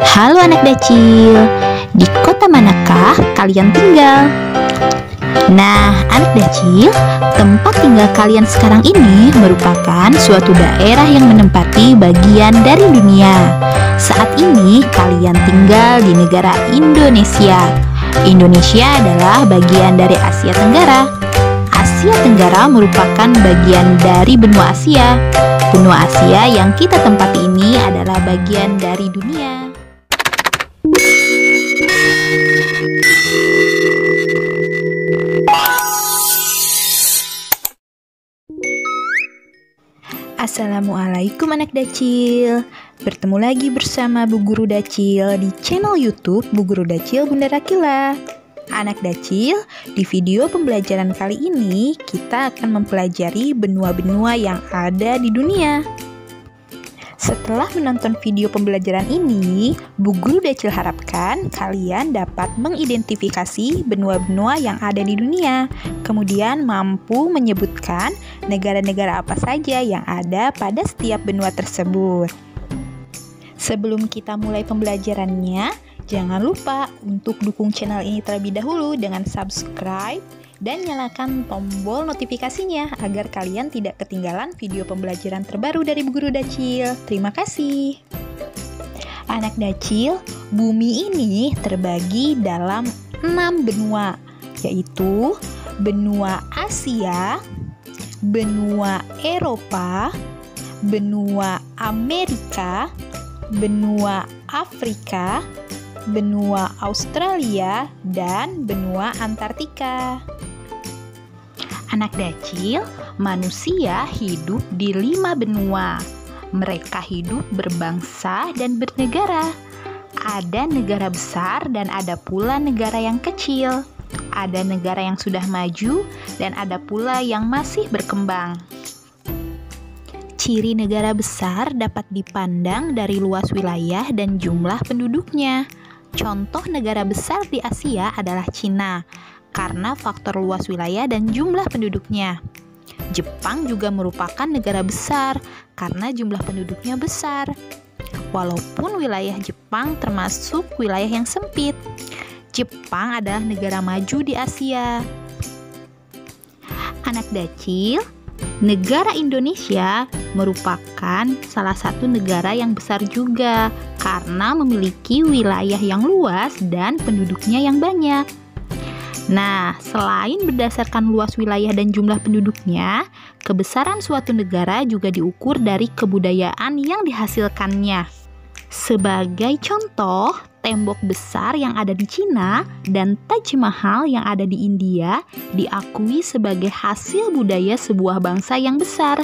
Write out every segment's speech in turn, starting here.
Halo anak Dacil, di kota manakah kalian tinggal? Nah, anak Dacil, tempat tinggal kalian sekarang ini merupakan suatu daerah yang menempati bagian dari dunia. Saat ini kalian tinggal di negara Indonesia. Indonesia adalah bagian dari Asia Tenggara. Asia Tenggara merupakan bagian dari benua Asia. Benua Asia yang kita tempati ini adalah bagian dari dunia. Assalamualaikum anak Dacil. Bertemu lagi bersama Bu Guru Dacil di channel YouTube Bu Guru Dacil Bunda Rakila. Anak Dacil, di video pembelajaran kali ini kita akan mempelajari benua-benua yang ada di dunia. Setelah menonton video pembelajaran ini, Bu Guru Dacil harapkan kalian dapat mengidentifikasi benua-benua yang ada di dunia, kemudian mampu menyebutkan negara-negara apa saja yang ada pada setiap benua tersebut. Sebelum kita mulai pembelajarannya, jangan lupa untuk dukung channel ini terlebih dahulu dengan subscribe dan nyalakan tombol notifikasinya agar kalian tidak ketinggalan video pembelajaran terbaru dari Bu Guru Dacil. Terima kasih. Anak Dacil, bumi ini terbagi dalam 6 benua, yaitu benua Asia, benua Eropa, benua Amerika, benua Afrika, benua Australia, dan benua Antartika. Anak Dacil, manusia hidup di 5 benua. Mereka hidup berbangsa dan bernegara. Ada negara besar dan ada pula negara yang kecil. Ada negara yang sudah maju dan ada pula yang masih berkembang. Ciri negara besar dapat dipandang dari luas wilayah dan jumlah penduduknya. Contoh negara besar di Asia adalah Cina, karena faktor luas wilayah dan jumlah penduduknya. Jepang juga merupakan negara besar, karena jumlah penduduknya besar. Walaupun wilayah Jepang termasuk wilayah yang sempit, Jepang adalah negara maju di Asia. Anak Dacil, negara Indonesia merupakan salah satu negara yang besar juga karena memiliki wilayah yang luas dan penduduknya yang banyak. Nah, selain berdasarkan luas wilayah dan jumlah penduduknya, kebesaran suatu negara juga diukur dari kebudayaan yang dihasilkannya. Sebagai contoh, tembok besar yang ada di Cina dan Taj Mahal yang ada di India diakui sebagai hasil budaya sebuah bangsa yang besar.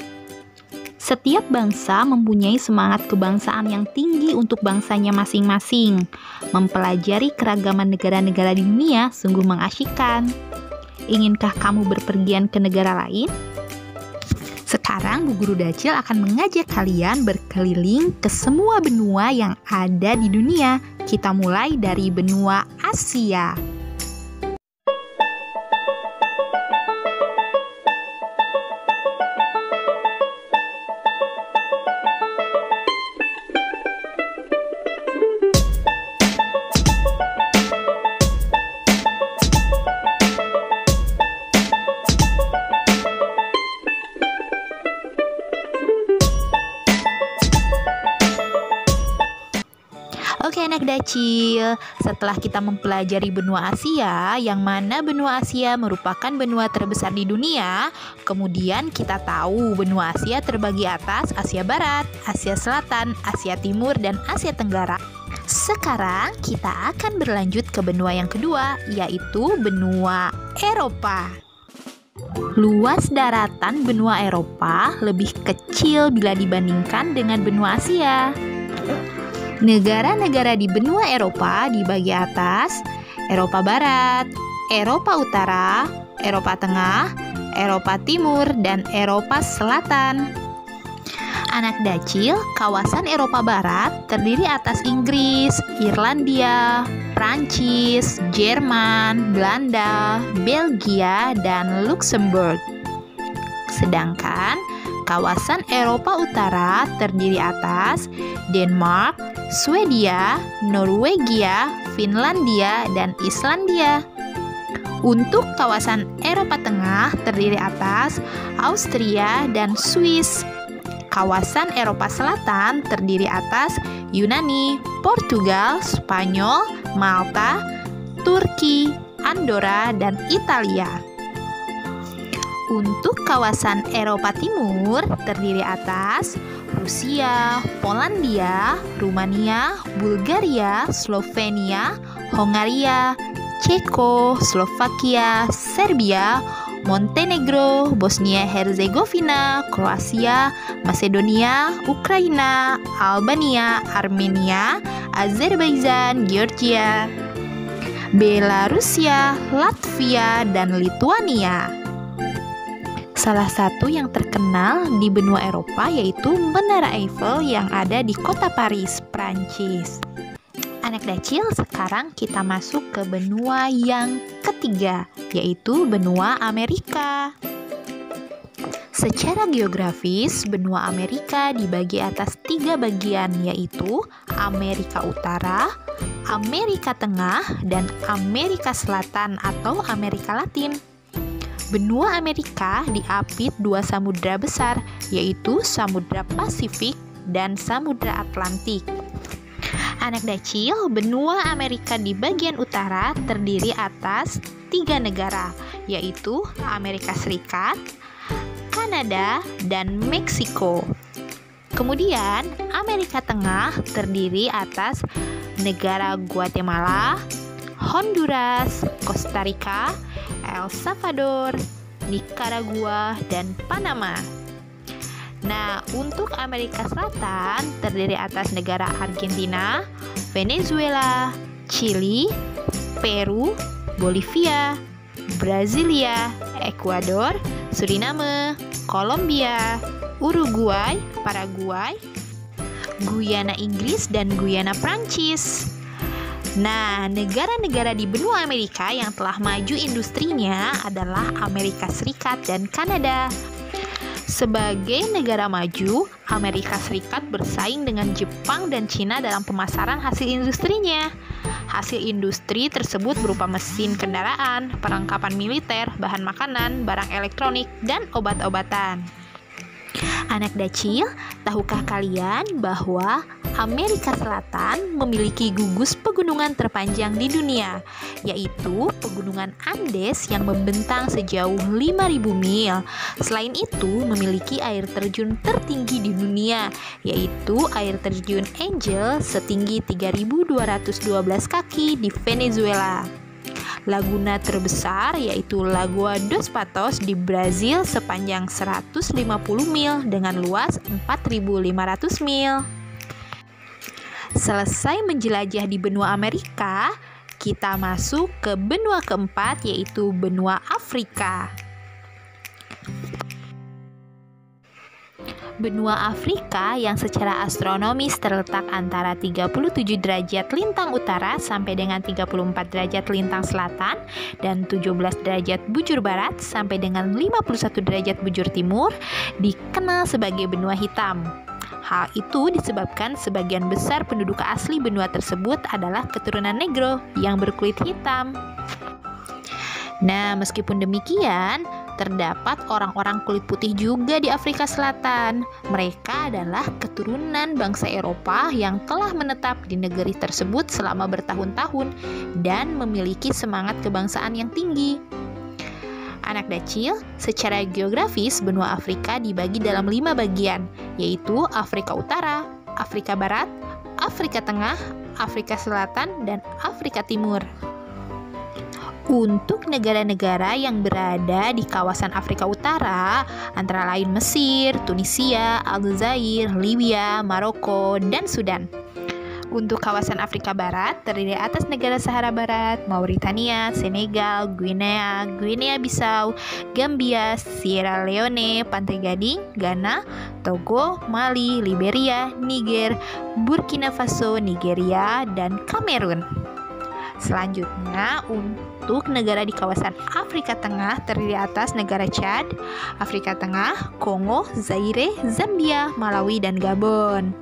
Setiap bangsa mempunyai semangat kebangsaan yang tinggi untuk bangsanya masing-masing. Mempelajari keragaman negara-negara di dunia sungguh mengasyikkan. Inkah kamu berpergian ke negara lain? Sekarang Bu Guru Dacil akan mengajak kalian berkeliling ke semua benua yang ada di dunia. Kita mulai dari benua Asia. Oke anak Dacil, setelah kita mempelajari benua Asia, yang mana benua Asia merupakan benua terbesar di dunia, kemudian kita tahu benua Asia terbagi atas Asia Barat, Asia Selatan, Asia Timur, dan Asia Tenggara. Sekarang kita akan berlanjut ke benua yang kedua, yaitu benua Eropa. Luas daratan benua Eropa lebih kecil bila dibandingkan dengan benua Asia. Negara-negara di benua Eropa dibagi atas Eropa Barat, Eropa Utara, Eropa Tengah, Eropa Timur, dan Eropa Selatan. Anak Dacil, kawasan Eropa Barat terdiri atas Inggris, Irlandia, Prancis, Jerman, Belanda, Belgia, dan Luxembourg. Sedangkan Kawasan Eropa Utara terdiri atas Denmark, Swedia, Norwegia, Finlandia, dan Islandia. Untuk kawasan Eropa Tengah terdiri atas Austria dan Swiss. Kawasan Eropa Selatan terdiri atas Yunani, Portugal, Spanyol, Malta, Turki, Andorra, dan Italia. Untuk kawasan Eropa Timur terdiri atas Rusia, Polandia, Rumania, Bulgaria, Slovenia, Hongaria, Ceko, Slovakia, Serbia, Montenegro, Bosnia-Herzegovina, Kroasia, Macedonia, Ukraina, Albania, Armenia, Azerbaijan, Georgia, Belarusia, Latvia, dan Lituania. Salah satu yang terkenal di benua Eropa yaitu Menara Eiffel yang ada di kota Paris, Prancis. Anak Dacil, sekarang kita masuk ke benua yang ketiga, yaitu benua Amerika. Secara geografis, benua Amerika dibagi atas 3 bagian, yaitu Amerika Utara, Amerika Tengah, dan Amerika Selatan atau Amerika Latin. Benua Amerika diapit 2 samudra besar, yaitu Samudra Pasifik dan Samudra Atlantik. Anak Dacil, benua Amerika di bagian utara terdiri atas 3 negara, yaitu Amerika Serikat, Kanada, dan Meksiko. Kemudian, Amerika Tengah terdiri atas negara Guatemala, Honduras, Costa Rica, El Salvador, Nicaragua, dan Panama. Nah, untuk Amerika Selatan terdiri atas negara Argentina, Venezuela, Chili, Peru, Bolivia, Brasilia, Ekuador, Suriname, Kolombia, Uruguay, Paraguay, Guyana Inggris, dan Guyana Prancis. Nah, negara-negara di benua Amerika yang telah maju industrinya adalah Amerika Serikat dan Kanada. Sebagai negara maju, Amerika Serikat bersaing dengan Jepang dan Cina dalam pemasaran hasil industrinya. Hasil industri tersebut berupa mesin kendaraan, perlengkapan militer, bahan makanan, barang elektronik, dan obat-obatan. Anak Dacil, tahukah kalian bahwa Amerika Selatan memiliki gugus pegunungan terpanjang di dunia, yaitu Pegunungan Andes yang membentang sejauh 5.000 mil. Selain itu, memiliki air terjun tertinggi di dunia, yaitu air terjun Angel setinggi 3.212 kaki di Venezuela. Laguna terbesar yaitu Lagoa dos Patos di Brazil sepanjang 150 mil dengan luas 4.500 mil. Selesai menjelajah di benua Amerika, kita masuk ke benua keempat yaitu benua Afrika. Benua Afrika yang secara astronomis terletak antara 37 derajat lintang utara sampai dengan 34 derajat lintang selatan dan 17 derajat bujur barat sampai dengan 51 derajat bujur timur dikenal sebagai benua hitam. Hal itu disebabkan sebagian besar penduduk asli benua tersebut adalah keturunan Negro yang berkulit hitam. Nah, meskipun demikian, terdapat orang-orang kulit putih juga di Afrika Selatan. Mereka adalah keturunan bangsa Eropa yang telah menetap di negeri tersebut selama bertahun-tahun dan memiliki semangat kebangsaan yang tinggi. Anak Dacil, secara geografis benua Afrika dibagi dalam 5 bagian, yaitu Afrika Utara, Afrika Barat, Afrika Tengah, Afrika Selatan, dan Afrika Timur. Untuk negara-negara yang berada di kawasan Afrika Utara, antara lain Mesir, Tunisia, Aljazair, Libya, Maroko, dan Sudan. Untuk kawasan Afrika Barat, terdiri atas negara Sahara Barat, Mauritania, Senegal, Guinea Bissau, Gambia, Sierra Leone, Pantai Gading, Ghana, Togo, Mali, Liberia, Niger, Burkina Faso, Nigeria, dan Kamerun. Selanjutnya, untuk negara di kawasan Afrika Tengah terdiri atas negara Chad, Afrika Tengah, Kongo, Zaire, Zambia, Malawi, dan Gabon.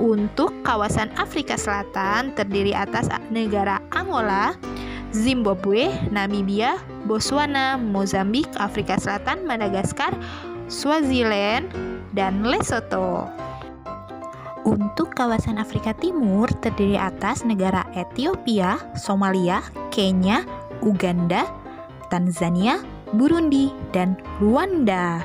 Untuk kawasan Afrika Selatan terdiri atas negara Angola, Zimbabwe, Namibia, Botswana, Mozambik, Afrika Selatan, Madagaskar, Swaziland, dan Lesotho. Untuk kawasan Afrika Timur terdiri atas negara Ethiopia, Somalia, Kenya, Uganda, Tanzania, Burundi, dan Rwanda.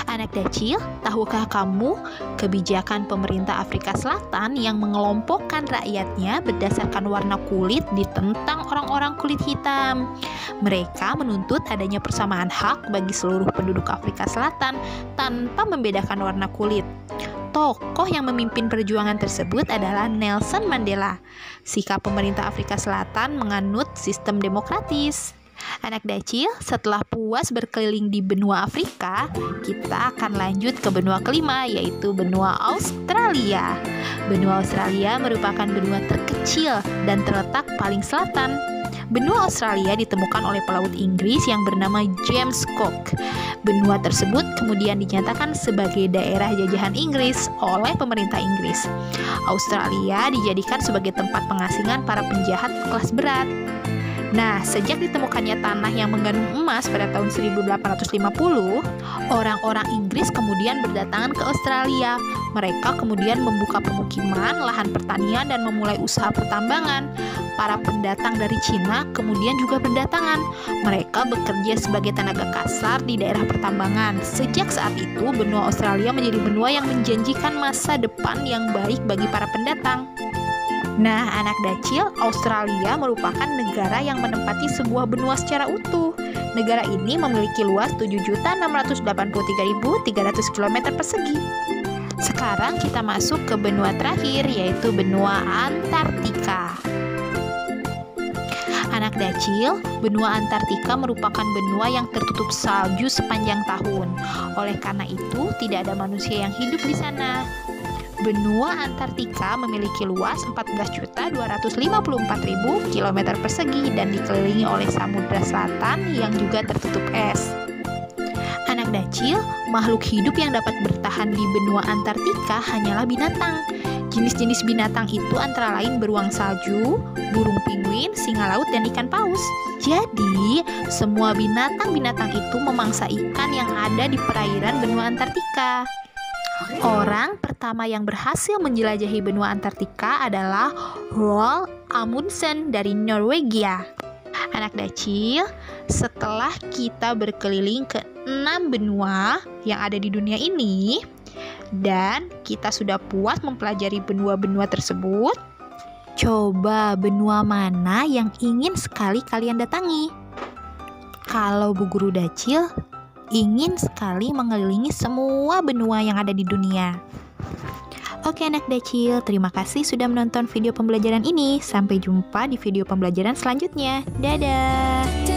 Anak Dacil, tahukah kamu kebijakan pemerintah Afrika Selatan yang mengelompokkan rakyatnya berdasarkan warna kulit ditentang orang-orang kulit hitam? Mereka menuntut adanya persamaan hak bagi seluruh penduduk Afrika Selatan tanpa membedakan warna kulit. Tokoh yang memimpin perjuangan tersebut adalah Nelson Mandela. Sikap pemerintah Afrika Selatan menganut sistem demokratis. Anak Dacil, setelah puas berkeliling di benua Afrika, kita akan lanjut ke benua kelima, yaitu benua Australia. Benua Australia merupakan benua terkecil dan terletak paling selatan. Benua Australia ditemukan oleh pelaut Inggris yang bernama James Cook. Benua tersebut kemudian dinyatakan sebagai daerah jajahan Inggris oleh pemerintah Inggris. Australia dijadikan sebagai tempat pengasingan para penjahat kelas berat. Nah, sejak ditemukannya tanah yang mengandung emas pada tahun 1850, orang-orang Inggris kemudian berdatangan ke Australia. Mereka kemudian membuka pemukiman, lahan pertanian, dan memulai usaha pertambangan. Para pendatang dari Cina kemudian juga berdatangan. Mereka bekerja sebagai tenaga kasar di daerah pertambangan. Sejak saat itu, benua Australia menjadi benua yang menjanjikan masa depan yang baik bagi para pendatang. Nah, anak Dacil, Australia merupakan negara yang menempati sebuah benua secara utuh. Negara ini memiliki luas 7.683.300 km persegi. Sekarang kita masuk ke benua terakhir, yaitu benua Antartika. Anak Dacil, benua Antartika merupakan benua yang tertutup salju sepanjang tahun. Oleh karena itu, tidak ada manusia yang hidup di sana. Benua Antartika memiliki luas 14.254.000 km persegi dan dikelilingi oleh Samudra Selatan yang juga tertutup es. Anak Dacil, makhluk hidup yang dapat bertahan di benua Antartika hanyalah binatang. Jenis-jenis binatang itu antara lain beruang salju, burung penguin, singa laut, dan ikan paus. Jadi, semua binatang-binatang itu memangsa ikan yang ada di perairan benua Antartika. Orang pertama yang berhasil menjelajahi benua Antartika adalah Roald Amundsen dari Norwegia. Anak Dacil, setelah kita berkeliling ke 6 benua yang ada di dunia ini, dan kita sudah puas mempelajari benua-benua tersebut, coba benua mana yang ingin sekali kalian datangi? Kalau Bu Guru Dacil ingin sekali mengelilingi semua benua yang ada di dunia. Oke anak Dacil, terima kasih sudah menonton video pembelajaran ini. Sampai jumpa di video pembelajaran selanjutnya. Dadah!